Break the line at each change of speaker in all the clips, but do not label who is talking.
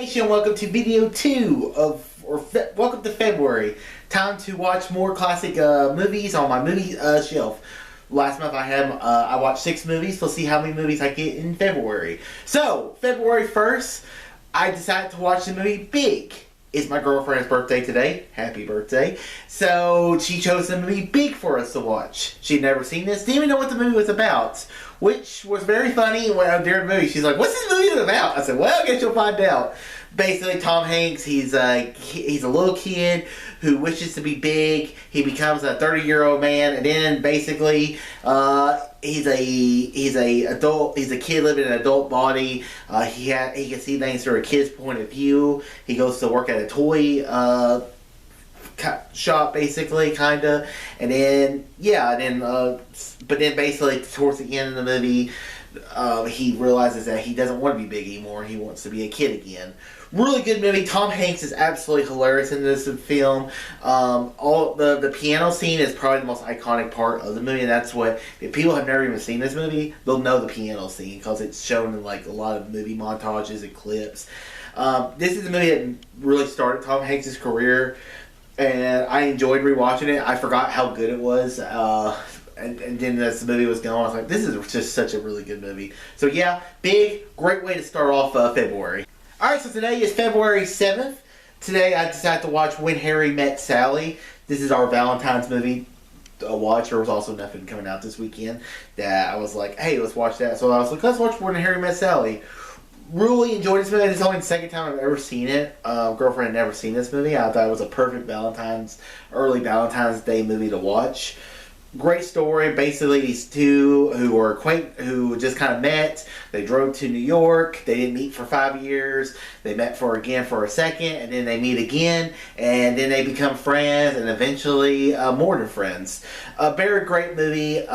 Nation, welcome to video 2 of, welcome to February. Time to watch more classic movies on my movie shelf. Last month I watched 6 movies. Let's see how many movies I get in February. So, February 1st, I decided to watch the movie Big. It's my girlfriend's birthday today. Happy birthday. So, she chose the movie Big for us to watch. She'd never seen this, didn't even know what the movie was about, which was very funny. When during the movie, she's like, "What's this movie about?" I said, "Well, I guess you'll find out." Basically, Tom Hanks, he's a little kid who wishes to be big. He becomes a 30-year-old man, and then basically, he's a kid living in an adult body. He can see things through a kid's point of view. He goes to work at a toy shop, basically, kinda, and then but then basically towards the end of the movie, he realizes that he doesn't want to be big anymore. He wants to be a kid again. Really good movie. Tom Hanks is absolutely hilarious in this film. All the piano scene is probably the most iconic part of the movie, and that's what, if people have never even seen this movie, they'll know the piano scene because it's shown in like a lot of movie montages and clips. This is a movie that really started Tom Hanks' career, and I enjoyed rewatching it. I forgot how good it was. And then as the movie was going, I was like, this is just such a really good movie. So yeah, Big, great way to start off February. Alright, so today is February 7th. Today I decided to watch When Harry Met Sally. This is our Valentine's movie to watch. There was also nothing coming out this weekend that I was like, hey, let's watch that. So I was like, let's watch When Harry Met Sally. Really enjoyed this movie. It's only the second time I've ever seen it. Girlfriend had never seen this movie. I thought it was a perfect early Valentine's Day movie to watch. Great story. Basically, these two who just kind of met. They drove to New York. They didn't meet for 5 years. They met for a second, and then they meet again, and then they become friends, and eventually more than friends. A very great movie.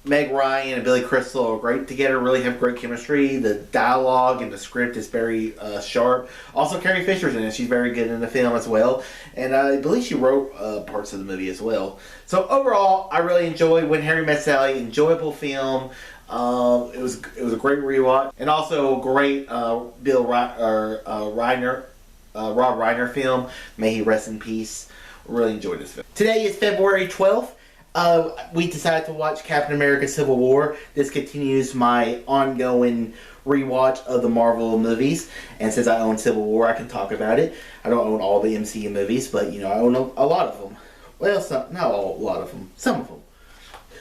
Meg Ryan and Billy Crystal are great together, really have great chemistry. The dialogue and the script is very sharp. Also, Carrie Fisher's in it. She's very good in the film as well. And I believe she wrote parts of the movie as well. So overall, I really enjoyed When Harry Met Sally. Enjoyable film. It was a great rewatch. And also a great Rob Reiner film. May he rest in peace. Really enjoyed this film. Today is February 12th. We decided to watch Captain America Civil War. This continues my ongoing rewatch of the Marvel movies. And since I own Civil War, I can talk about it. I don't own all the MCU movies, but I own a lot of them. Well, not a lot of them. Some of them.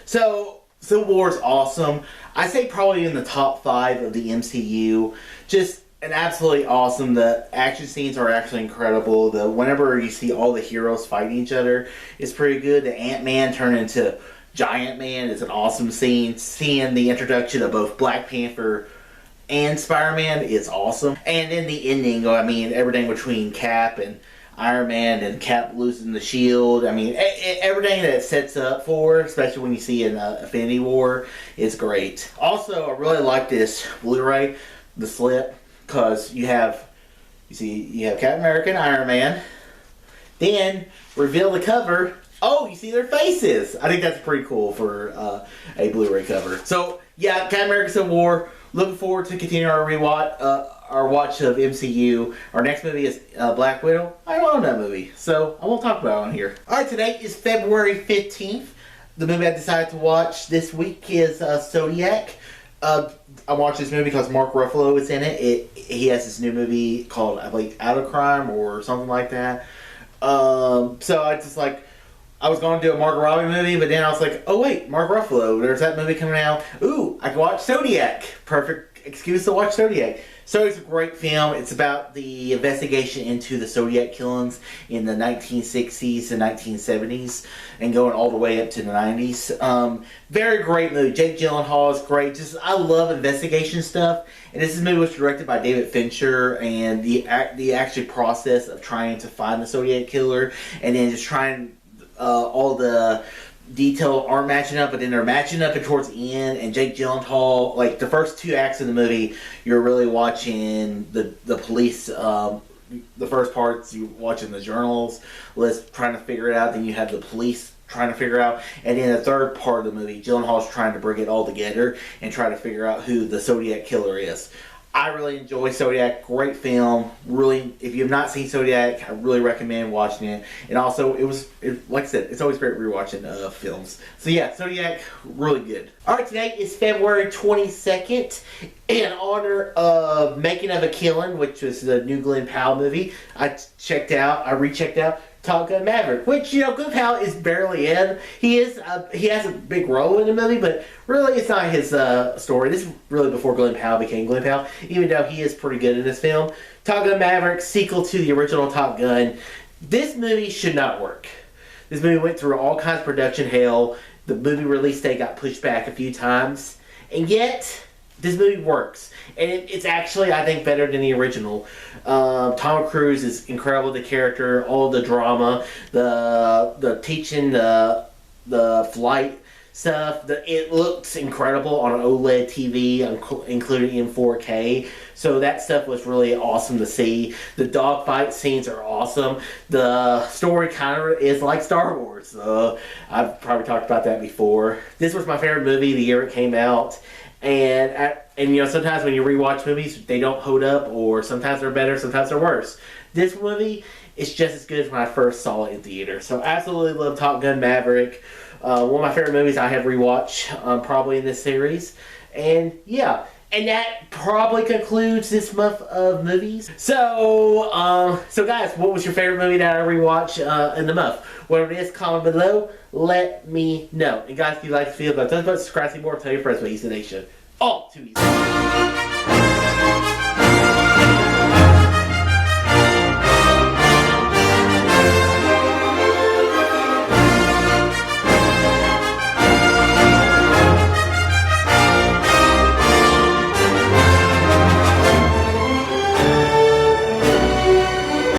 So, Civil War is awesome. I say probably in the top 5 of the MCU. Just and absolutely awesome. The action scenes are actually incredible. Whenever you see all the heroes fighting each other, it's pretty good. The Ant-Man turn into Giant Man is an awesome scene. Seeing the introduction of both Black Panther and Spider-Man is awesome. And then the ending, everything between Cap and Iron Man and Cap losing the shield. Everything that it sets up for, especially when you see in Infinity War, is great. Also, I really like this Blu-ray, the slip. Because you have Captain America and Iron Man. Then reveal the cover. Oh, you see their faces. I think that's pretty cool for a Blu-ray cover. So yeah, Captain America Civil War. Looking forward to continuing our watch of MCU. Our next movie is Black Widow. I don't own that movie, so I won't talk about it on here. All right, today is February 15th. The movie I decided to watch this week is Zodiac. I watched this movie because Mark Ruffalo is in it. He has this new movie called, I believe, Out of Crime or something like that. So I was going to do a Margot Robbie movie, but then I was like, oh wait, Mark Ruffalo, there's that movie coming out. Ooh, I can watch Zodiac. Perfect excuse to watch Zodiac. So it's a great film. It's about the investigation into the Zodiac killings in the 1960s and 1970s and going all the way up to the 90s. Very great movie. Jake Gyllenhaal is great. I love investigation stuff. And this movie was directed by David Fincher, and the actual process of trying to find the Zodiac killer, and then just trying all the detail aren't matching up, but then they're matching up and towards the end, and Jake Gyllenhaal, like the first 2 acts of the movie, you're really watching the police, the first parts you're watching the journals list trying to figure it out, then you have the police trying to figure out, and then the third part of the movie, Gyllenhaal's trying to bring it all together and try to figure out who the Zodiac killer is. I really enjoy Zodiac. Great film. Really, if you have not seen Zodiac, I really recommend watching it. And also, like I said, it's always great rewatching films. So yeah, Zodiac, really good. Alright, today is February 22nd. In honor of Making of a Killing, which was the new Glenn Powell movie, I rechecked out Top Gun Maverick, which, you know, Glenn Powell is barely in. He has a big role in the movie, but really it's not his story. This is really before Glenn Powell became Glenn Powell, even though he is pretty good in this film. Top Gun Maverick, sequel to the original Top Gun. This movie should not work. This movie went through all kinds of production hell. The movie release date got pushed back a few times, and yet this movie works, and it's actually, I think, better than the original. Tom Cruise is incredible. The character, all the drama, the teaching, the flight stuff. It looks incredible on an OLED TV, including in 4K. So that stuff was really awesome to see. The dogfight scenes are awesome. The story kind of is like Star Wars. I've probably talked about that before. This was my favorite movie the year it came out. And you know, sometimes when you rewatch movies, they don't hold up, or sometimes they're better, sometimes they're worse. This movie is just as good as when I first saw it in theater. So absolutely love Top Gun Maverick. One of my favorite movies I have rewatched probably in this series. And yeah, and that probably concludes this month of movies. So guys, what was your favorite movie that I rewatched in the month? Whatever it is, comment below. Let me know. And guys, if you like this video, subscribe, see more, tell your friends about Easy Nation. All too easy.